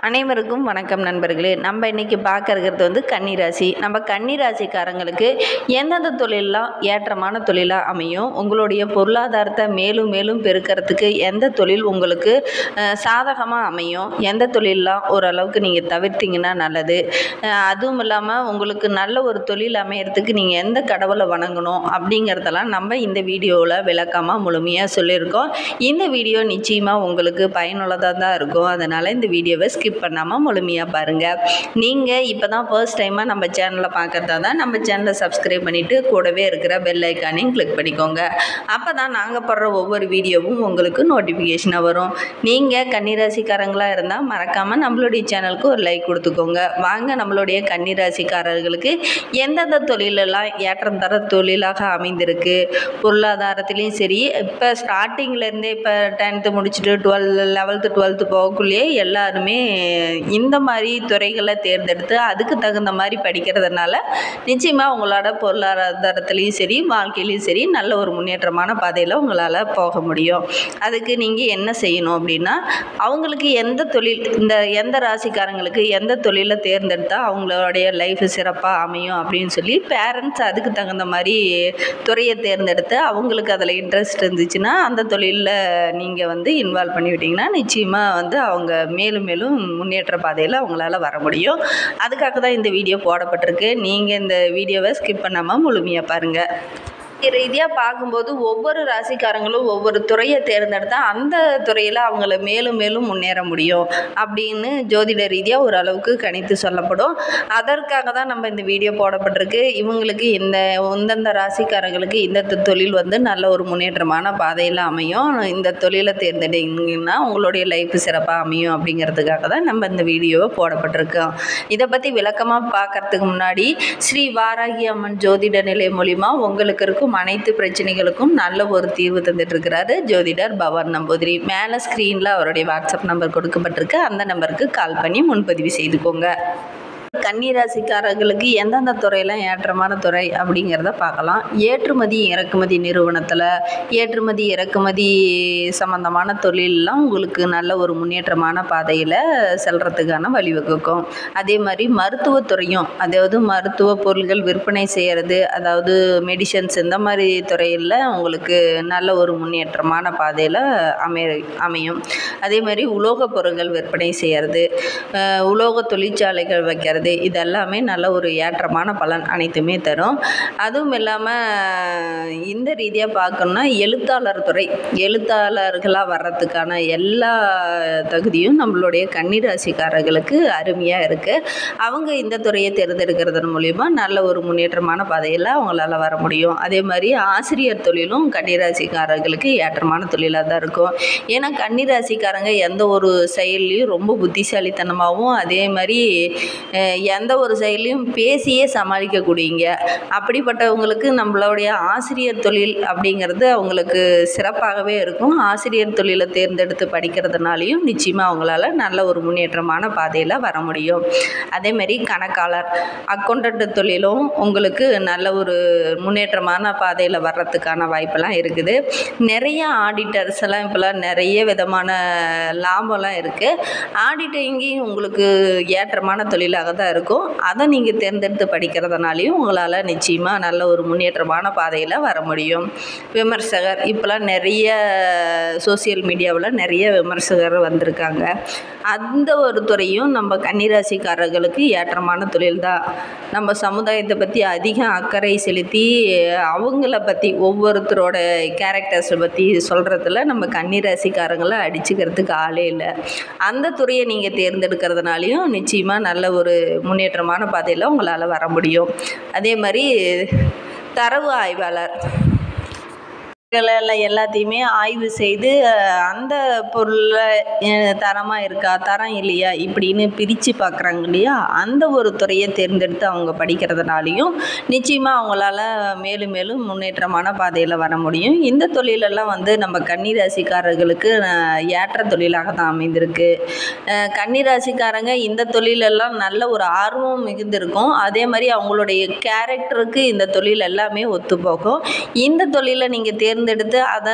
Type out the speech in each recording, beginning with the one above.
அனைவருக்கும் வணக்கம் நண்பர்களே. நம்ம இன்றைக்கி பார்க்கறது வந்து கன்னிராசி. நம்ம கன்னிராசிக்காரங்களுக்கு எந்தெந்த தொழிலெலாம் ஏற்றமான தொழிலாக அமையும், உங்களுடைய பொருளாதாரத்தை மேலும் மேலும் பெருக்கிறதுக்கு எந்த தொழில் உங்களுக்கு சாதகமாக அமையும், எந்த தொழிலெலாம் ஓரளவுக்கு நீங்கள் தவிர்த்திங்கன்னா நல்லது, அதுவும் இல்லாமல் உங்களுக்கு நல்ல ஒரு தொழில் அமையறதுக்கு நீங்கள் எந்த கடவுளை வணங்கணும் அப்படிங்கிறதெல்லாம் நம்ம இந்த வீடியோவில் விளக்கமாக முழுமையாக சொல்லியிருக்கோம். இந்த வீடியோ நிச்சயமாக உங்களுக்கு பயனுள்ளதாக தான் இருக்கும். அதனால் இந்த வீடியோவை ஸ்கிப் பண்ணாமல் முழுமையாக பாருங்கள். நீங்கள் இப்போ தான் ஃபர்ஸ்ட் டைமாக நம்ம சேனலை பார்க்குறதா தான் நம்ம சேனலை சப்ஸ்கிரைப் பண்ணிவிட்டு கூடவே இருக்கிற பெல் ஐக்கானையும் கிளிக் பண்ணிக்கோங்க. அப்போ தான் நாங்கள் போடுற ஒவ்வொரு வீடியோவும் உங்களுக்கு நோட்டிஃபிகேஷனாக வரும். நீங்கள் கன்னிராசிக்காரங்களாக இருந்தால் மறக்காமல் நம்மளுடைய சேனலுக்கு ஒரு லைக் கொடுத்துக்கோங்க. வாங்க நம்மளுடைய கன்னிராசிக்காரர்களுக்கு எந்தெந்த தொழிலெல்லாம் ஏற்றம் தர தொழிலாக அமைந்திருக்கு, பொருளாதாரத்துலேயும் சரி, இப்போ ஸ்டார்டிங்லேருந்தே இப்போ 10th முடிச்சுட்டு 11th 12th போகக்குள்ளேயே எல்லாருமே இந்த மாதிரி துறைகளை தேர்ந்தெடுத்து அதுக்கு தகுந்த மாதிரி படிக்கிறதுனால நிச்சயமாக உங்களோட பொருளாதாரத்துலேயும் சரி, வாழ்க்கையிலையும் சரி நல்ல ஒரு முன்னேற்றமான பாதையில் உங்களால் போக முடியும். அதுக்கு நீங்கள் என்ன செய்யணும் அப்படின்னா, அவங்களுக்கு எந்த தொழில், எந்த ராசிக்காரங்களுக்கு எந்த தொழிலை தேர்ந்தெடுத்தால் அவங்களுடைய லைஃப் சிறப்பாக அமையும் அப்படின்னு சொல்லி பேரண்ட்ஸ் அதுக்கு தகுந்த மாதிரி துறையை தேர்ந்தெடுத்து அவங்களுக்கு அதில் இன்ட்ரெஸ்ட் இருந்துச்சுன்னா அந்த தொழிலில் நீங்கள் வந்து இன்வால்வ் பண்ணிவிட்டிங்கன்னா நிச்சயமாக அவங்க மேலும் மேலும் முன்னேற்ற பாதையில் அவங்களால வர முடியும். அதுக்காக தான் இந்த வீடியோ போடப்பட்டிருக்கு. நீங்கள் இந்த வீடியோவை ஸ்கிப் பண்ணாமல் முழுமையாக பாருங்கள். ரீதியாக பார்க்கும்போது ஒவ்வொரு ராசிக்காரங்களும் ஒவ்வொரு துறையை தேர்ந்தெடுத்தால் அந்த துறையில் அவங்கள மேலும் மேலும் முன்னேற முடியும் அப்படின்னு ஜோதிட ரீதியாக ஓரளவுக்கு கணித்து சொல்லப்படும். அதற்காக தான் நம்ம இந்த வீடியோ போடப்பட்டிருக்கு. இவங்களுக்கு இந்தந்த ராசிக்காரங்களுக்கு இந்த தொழில் வந்து நல்ல ஒரு முன்னேற்றமான பாதையில் அமையும், இந்த தொழிலை தேர்ந்தெடுங்கன்னா உங்களுடைய லைஃப் சிறப்பாக அமையும் அப்படிங்கிறதுக்காக தான் நம்ம இந்த வீடியோவை போடப்பட்டிருக்கோம். இதை பற்றி விளக்கமாக பார்க்கறதுக்கு முன்னாடி ஸ்ரீ வாராகி அம்மன் ஜோதிட நிலையம் மூலிமா உங்களுக்கு இருக்கும் அனைத்து பிரச்சனைகளுக்கும் நல்ல ஒரு தீர்வு தந்துட்டு இருக்கிறாரு ஜோதிடர் பவான் நம்பூதிரி. மேலே ஸ்க்ரீனில் அவருடைய வாட்ஸ்அப் நம்பர் கொடுக்கப்பட்டிருக்கு. அந்த நம்பருக்கு கால் பண்ணி முன்பதிவு செய்துக்கோங்க. கன்னிராசிக்காரர்களுக்கு எந்தெந்த துறையெல்லாம் ஏற்றமான துறை அப்படிங்கிறத பார்க்கலாம். ஏற்றுமதி இறக்குமதி நிறுவனத்தில் ஏற்றுமதி இறக்குமதி சம்பந்தமான தொழிலெலாம் உங்களுக்கு நல்ல ஒரு முன்னேற்றமான பாதையில் செல்றதுக்கான வழிவகுக்கும். அதே மாதிரி மருத்துவத்துறையும், அதாவது மருத்துவ பொருள்கள் விற்பனை செய்கிறது, அதாவது மெடிசன்ஸ், இந்த மாதிரி துறையில் உங்களுக்கு நல்ல ஒரு முன்னேற்றமான பாதையில் அமையும். அதே மாதிரி உலோக பொருட்கள் விற்பனை செய்கிறது, உலோக தொழிற்சாலைகள் வைக்கிறது, இதெல்லாமே நல்ல ஒரு ஏற்றமான பலன் அனைத்துமே தரும். அதுவும் இல்லாமல் இந்த ரீதியாக பார்க்கணுன்னா எழுத்தாளர் துறை, எழுத்தாளர்களாக வர்றதுக்கான எல்லா தகுதியும் நம்மளுடைய கன்னிராசிக்காரர்களுக்கு அருமையாக இருக்குது. அவங்க இந்த துறையை தேர்ந்தெடுக்கிறதன் மூலிமா நல்ல ஒரு முன்னேற்றமான பாதையில் அவங்களால வர முடியும். அதே மாதிரி ஆசிரியர் தொழிலும் கன்னிராசிக்காரர்களுக்கு ஏற்றமான தொழிலாக தான் இருக்கும். ஏன்னா கன்னிராசிக்காரங்க எந்த ஒரு செயல்லையும் ரொம்ப புத்திசாலித்தனமாகவும், அதே மாதிரி எந்த ஒரு செயலையும் பேசியே சமாளிக்கக்கூடியங்க. அப்படிப்பட்டவங்களுக்கு நம்மளுடைய ஆசிரியர் தொழில் அப்படிங்கிறது அவங்களுக்கு சிறப்பாகவே இருக்கும். ஆசிரியர் தொழிலை தேர்ந்தெடுத்து படிக்கிறதுனாலையும் நிச்சயமாக அவங்களால நல்ல ஒரு முன்னேற்றமான பாதையில் வர முடியும். அதேமாதிரி கணக்காளர், அக்கௌண்டன்ட் தொழிலும் உங்களுக்கு நல்ல ஒரு முன்னேற்றமான பாதையில் வர்றதுக்கான வாய்ப்பெல்லாம் இருக்குது. நிறைய ஆடிட்டர்ஸ் எல்லாம் இப்போலாம் நிறைய விதமான லாபம்லாம் இருக்குது. ஆடிட்டிங்கும் உங்களுக்கு ஏற்றமான தொழிலாக தான் இருக்கும். அதை நீங்கள் தேர்ந்தெடுத்து படிக்கிறதுனாலையும் உங்களால் நிச்சயமாக நல்ல ஒரு முன்னேற்றமான பாதையில் வர முடியும். விமர்சகர், இப்போலாம் நிறைய சோசியல் மீடியாவில் நிறைய விமர்சகர் வந்திருக்காங்க. அந்த ஒரு துறையும் நம்ம கன்னிராசிக்காரர்களுக்கு ஏற்றமான தொழில் தான். நம்ம சமுதாயத்தை பற்றி அதிக அக்கறை செலுத்தி அவங்கள பற்றி ஒவ்வொருத்தரோட கேரக்டர்ஸை பற்றி சொல்கிறதுல நம்ம கன்னிராசிக்காரங்களை அடிச்சுக்கிறதுக்கு ஆளே இல்லை. அந்த துறையை நீங்கள் தேர்ந்தெடுக்கிறதுனாலையும் நிச்சயமாக நல்ல ஒரு முன்னேற்றமான பாதையில் உங்களால் வர முடியும். அதே மாதிரி தரவு ஆய்வாளர் எல்லாத்தையுமே ஆய்வு செய்து அந்த பொருளில் தரமாக இருக்கா, தரம் இல்லையா இப்படின்னு பிரித்து பார்க்குறாங்க இல்லையா, அந்த ஒரு துறையை தேர்ந்தெடுத்து அவங்க படிக்கிறதுனாலையும் நிச்சயமாக அவங்களால மேலும் மேலும் முன்னேற்றமான பாதையில் வர முடியும். இந்த தொழிலெல்லாம் நம்ம கன்னிராசிக்காரர்களுக்கு ஏற்ற தொழிலாக தான் அமைந்திருக்கு. கன்னிராசிக்காரங்க இந்த தொழிலெல்லாம் நல்ல ஒரு ஆர்வம் மிகுந்திருக்கும். அதே மாதிரி அவங்களுடைய கேரக்டருக்கு இந்த தொழில் எல்லாமே ஒத்துப்போகும். இந்த தொழிலை நீங்கள் தேர்ந்தெடுத்து தேர்ந்தெடுத்து அதை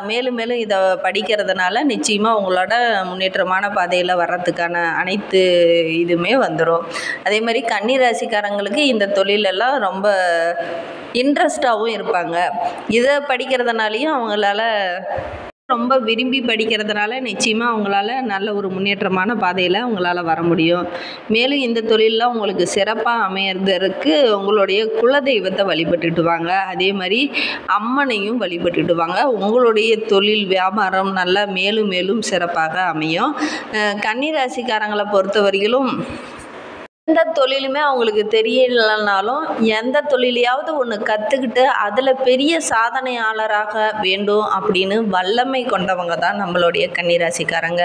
மேலும் மேலும் இதை படிக்கிறதுனால நிச்சயமாக உங்களோட முன்னேற்றமான பாதையில் வர்றதுக்கான அனைத்து இதுவுமே வந்துடும். அதே மாதிரி கன்னி ராசிக்காரங்களுக்கு இந்த தொழிலெல்லாம் ரொம்ப இன்ட்ரெஸ்டாகவும் இருப்பாங்க. இதை படிக்கிறதுனாலையும் அவங்களால ரொம்ப விரும்பி படிக்கிறதுனால நிச்சயமாக அவங்களால நல்ல ஒரு முன்னேற்றமான பாதையில் அவங்களால வர முடியும். மேலும் இந்த தொழிலெலாம் உங்களுக்கு சிறப்பாக அமையறதுக்கு உங்களுடைய குலதெய்வத்தை வழிபட்டுட்டு வாங்க. அதே மாதிரி அம்மனையும் வழிபட்டுட்டு வாங்க. உங்களுடைய தொழில் வியாபாரம் நல்லா மேலும் மேலும் சிறப்பாக அமையும். கன்னி ராசிக்காரங்களை பொறுத்தவரையிலும் எந்த தொழிலுமே அவங்களுக்கு தெரியலனாலும் எந்த தொழிலையாவது ஒன்று கற்றுக்கிட்டு அதில் பெரிய சாதனையாளராக வேண்டும் அப்படின்னு வல்லமை கொண்டவங்க தான் நம்மளுடைய கன்னிராசிக்காரங்க.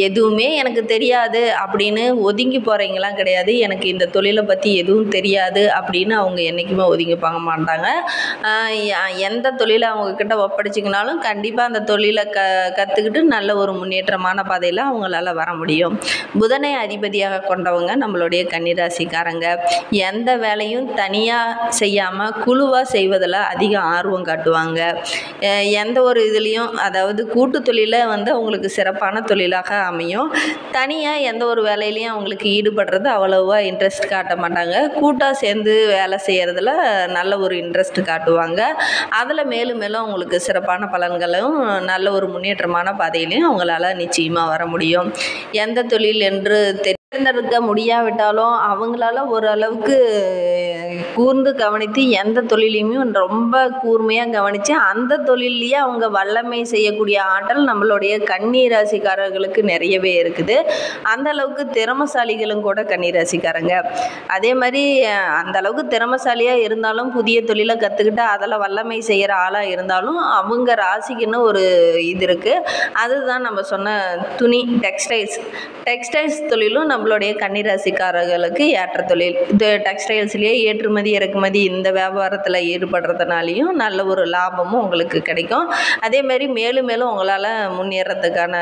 எதுவுமே எனக்கு தெரியாது அப்படின்னு ஒதுங்கி போகிறவங்களாம் கிடையாது. எனக்கு இந்த தொழிலை பற்றி எதுவும் தெரியாது அப்படின்னு அவங்க என்றைக்குமே ஒதுங்கி போக மாட்டாங்க. எந்த தொழிலை அவங்கக்கிட்ட ஒப்படைச்சிங்கனாலும் கண்டிப்பாக அந்த தொழிலை கற்றுக்கிட்டு நல்ல ஒரு முன்னேற்றமான பாதையில் அவங்களால வர முடியும். புதனை அதிபதியாக கொண்டவங்க நம்மளுடைய கன்னிராசிக்காரங்க. எந்த வேலையும் தனியாக செய்யாமல் குழுவாக செய்வதில் அதிக ஆர்வம் காட்டுவாங்க. எந்த ஒரு இதுலேயும் அதாவது கூட்டு தொழிலை அவங்களுக்கு சிறப்பான தொழிலாக அமையும். தனியாக எந்த ஒரு வேலையிலையும் அவங்களுக்கு ஈடுபடுறது அவ்வளோவா இன்ட்ரெஸ்ட் காட்ட மாட்டாங்க. கூட்டாக சேர்ந்து வேலை செய்கிறதுல நல்ல ஒரு இன்ட்ரெஸ்ட் காட்டுவாங்க. அதில் மேலும் மேலும் அவங்களுக்கு சிறப்பான பலன்களும் நல்ல ஒரு முன்னேற்றமான பாதையிலையும் அவங்களால நிச்சயமாக வர முடியும். எந்த தொழில் என்று தேர்ந்தெடுக்க முடியாவிட்டாலும் அவங்களால ஓரளவுக்கு கூர்ந்து கவனித்து எந்த தொழிலையுமே ரொம்ப கூர்மையாக கவனித்து அந்த தொழிலையே அவங்க வல்லமை செய்யக்கூடிய ஆற்றல் நம்மளுடைய கன்னி ராசிக்காரர்களுக்கு நிறையவே இருக்குது. அந்த அளவுக்கு திறமசாலிகளும் கூட கன்னி ராசிக்காரங்க. அதே மாதிரி அந்த அளவுக்கு திறமசாலியாக இருந்தாலும் புதிய தொழிலை கற்றுக்கிட்டு அதில் வல்லமை செய்கிற ஆளாக இருந்தாலும் அவங்க ராசிக்குன்னு ஒரு இது இருக்குது. அதுதான் நம்ம சொன்ன துணி டெக்ஸ்டைல்ஸ் தொழிலும் நம்மளுடைய கன்னிராசிக்காரர்களுக்கு ஏற்ற தொழில். இது டெக்ஸ்டைல்ஸ்லேயே ஏற்றுமதி இறக்குமதி இந்த வியாபாரத்தில் ஈடுபடுறதுனாலையும் நல்ல ஒரு லாபமும் உங்களுக்கு கிடைக்கும். அதே மாதிரி மேலும் மேலும் உங்களால் முன்னேறதுக்கான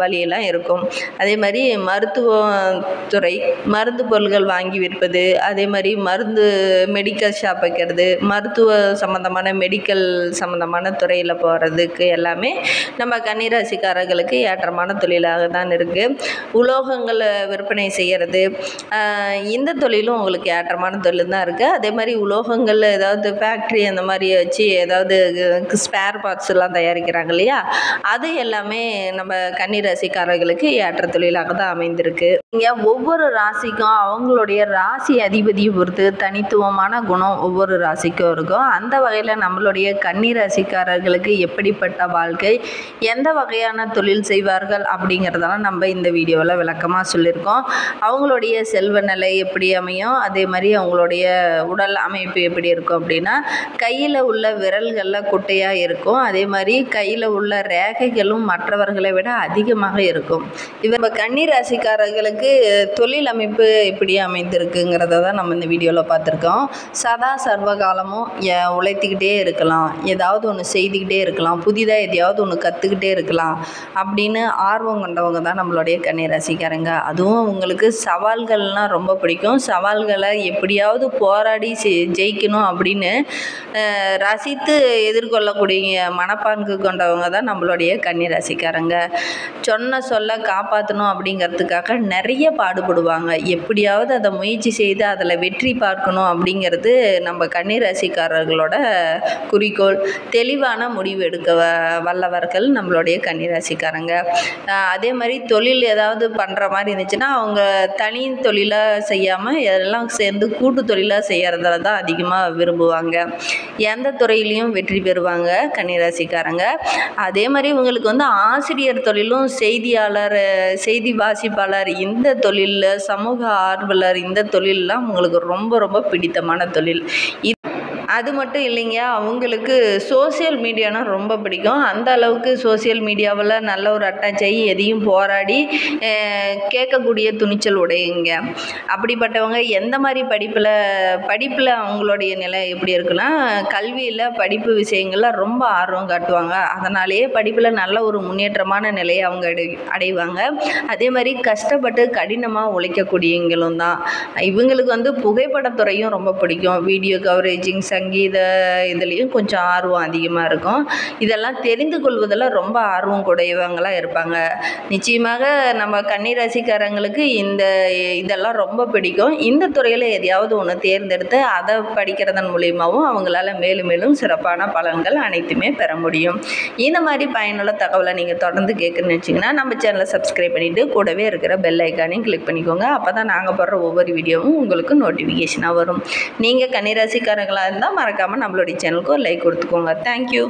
வழியெல்லாம் இருக்கும். அதே மாதிரி மருத்துவத்துறை மருந்து பொருட்கள் வாங்கி விற்பது, அதே மாதிரி மெடிக்கல் ஷாப் வைக்கிறது, மருத்துவ சம்மந்தமான மெடிக்கல் சம்மந்தமான துறையில் போகிறதுக்கு எல்லாமே நம்ம கன்னிராசிக்காரர்களுக்கு ஏற்றமான தொழிலாக தான் இருக்குது. உலோகங்களை விற்பனை செய்கிறது இந்த தொழிலும் உங்களுக்கு ஏற்றமான தொழில் தான் இருக்குது. அதே மாதிரி உலோகங்களில் ஏதாவது ஃபேக்ட்ரி அந்த மாதிரி வச்சு ஏதாவது ஸ்பேர் பார்ட்ஸ் எல்லாம் தயாரிக்கிறாங்க இல்லையா, அது எல்லாமே நம்ம கன்னிராசிக்காரர்களுக்கு ஏற்ற தொழிலாக தான் அமைந்திருக்கு. இங்கே ஒவ்வொரு ராசிக்கும் அவங்களுடைய ராசி அதிபதியை பொறுத்து தனித்துவமான குணம் ஒவ்வொரு ராசிக்கும் இருக்கும். அந்த வகையில் நம்மளுடைய கன்னிராசிக்காரர்களுக்கு எப்படிப்பட்ட வாழ்க்கை, எந்த வகையான தொழில் செய்வார்கள் அப்படிங்கிறதெல்லாம் நம்ம இந்த வீடியோவில் விளக்கமாக சொல்லியிருக்கோம். அவங்களுடைய செல்வ நிலை எப்படி அமையும், அதே மாதிரி அவங்களுடைய உடல் அமைப்பு எப்படி இருக்கும் அப்படின்னா கையில் உள்ள விரல்களில் குட்டையாக இருக்கும். அதே மாதிரி கையில் உள்ள ரேகைகளும் மற்றவர்களை விட அதிகமாக இருக்கும். நம்ம கன்னி ராசிக்காரர்களுக்கு தொழில் அமைப்பு எப்படி அமைந்திருக்குங்கிறத தான் நம்ம இந்த வீடியோவில் பார்த்துருக்கோம். சதா சர்வகாலமும் உழைத்துக்கிட்டே இருக்கலாம், ஏதாவது ஒன்று செய்துக்கிட்டே இருக்கலாம், புதிதாக எதையாவது ஒன்று கற்றுக்கிட்டே இருக்கலாம் அப்படின்னு ஆர்வம் கொண்டவங்க தான் நம்மளுடைய கன்னி ராசிக்காரங்க. அதுவும் உங்களுக்கு சவால்கள்லாம் ரொம்ப பிடிக்கும். சவால்களை எப்படியாவது போராடி ஜெயிக்கணும் அப்படின்னு ரசித்து எதிர்கொள்ளக்கூடிய மனப்பான்கு கொண்டவங்க தான் நம்மளுடைய கன்னி ராசிக்காரங்க. சொன்ன சொல்ல காப்பாற்றணும் அப்படிங்கிறதுக்காக நிறைய பாடுபடுவாங்க. எப்படியாவது அதை முயற்சி செய்து அதில் வெற்றி பார்க்கணும் அப்படிங்கிறது நம்ம கன்னி ராசிக்காரர்களோட குறிக்கோள். தெளிவான முடிவு எடுக்க வல்லவர்கள் நம்மளுடைய கன்னி ராசிக்காரங்க. அதே மாதிரி தொழில் ஏதாவது பண்ணுற மாதிரி இருந்துச்சுன்னா அவங்க தனி தொழிலாக செய்யாமல் எல்லாம் சேர்ந்து கூட்டு தொழிலாக செய்கிறதுல தான் அதிகமாக விரும்புவாங்க. எந்த துறையிலையும் வெற்றி பெறுவாங்க கன்னிராசிக்காரங்க. அதே மாதிரி இவங்களுக்கு ஆசிரியர் தொழிலும் செய்தியாளர், செய்தி வாசிப்பாளர், இந்த தொழிலில் சமூக ஆர்வலர், இந்த தொழிலெலாம் உங்களுக்கு ரொம்ப ரொம்ப பிடித்தமான தொழில். அது மட்டும் இல்லைங்க, அவங்களுக்கு சோசியல் மீடியானா ரொம்ப பிடிக்கும். அந்த அளவுக்கு சோசியல் மீடியாவில் நல்ல ஒரு அட்டாச் ஆகி எதையும் போராடி கேட்கக்கூடிய துணிச்சல் உடையங்க. அப்படிப்பட்டவங்க எந்த மாதிரி படிப்பில் அவங்களுடைய நிலை எப்படி இருக்குன்னா கல்வியில் படிப்பு விஷயங்களில் ரொம்ப ஆர்வம் காட்டுவாங்க. அதனாலேயே படிப்பில் நல்ல ஒரு முன்னேற்றமான நிலையை அவங்க அடைவாங்க. அதே மாதிரி கஷ்டப்பட்டு கடினமாக உழைக்கக்கூடியவங்களும் தான். இவங்களுக்கு புகைப்படத்துறையும் ரொம்ப பிடிக்கும். வீடியோ கவரேஜிங், சங்கீத இதுலேயும் கொஞ்சம் ஆர்வம் அதிகமாக இருக்கும். இதெல்லாம் தெரிந்து கொள்வதில் ரொம்ப ஆர்வம் கூடையவங்களாக இருப்பாங்க. நிச்சயமாக நம்ம கன்னிராசிக்காரங்களுக்கு இதெல்லாம் ரொம்ப பிடிக்கும். இந்த துறையில் எதையாவது ஒன்று தேர்ந்தெடுத்து அதை படிக்கிறதன் மூலியமாகவும் அவங்களால மேலும் மேலும் சிறப்பான பலன்கள் அனைத்துமே பெற முடியும். இந்த மாதிரி பயனுள்ள தகவலை நீங்கள் தொடர்ந்து கேட்கணும்னு நினச்சிங்கன்னா நம்ம சேனலை சப்ஸ்கிரைப் பண்ணிவிட்டு கூடவே இருக்கிற பெல் ஐக்கானையும் கிளிக் பண்ணிக்கோங்க. அப்போ தான் நாங்கள் போடுற ஒவ்வொரு வீடியோவும் உங்களுக்கு நோட்டிஃபிகேஷனாக வரும். நீங்கள் கன்னிராசிக்காரங்களாக இருந்தால் மறக்காமல் நம்மளுடைய சேனலுக்கு ஒரு லைக் கொடுத்துக்கோங்க. தேங்க்யூ.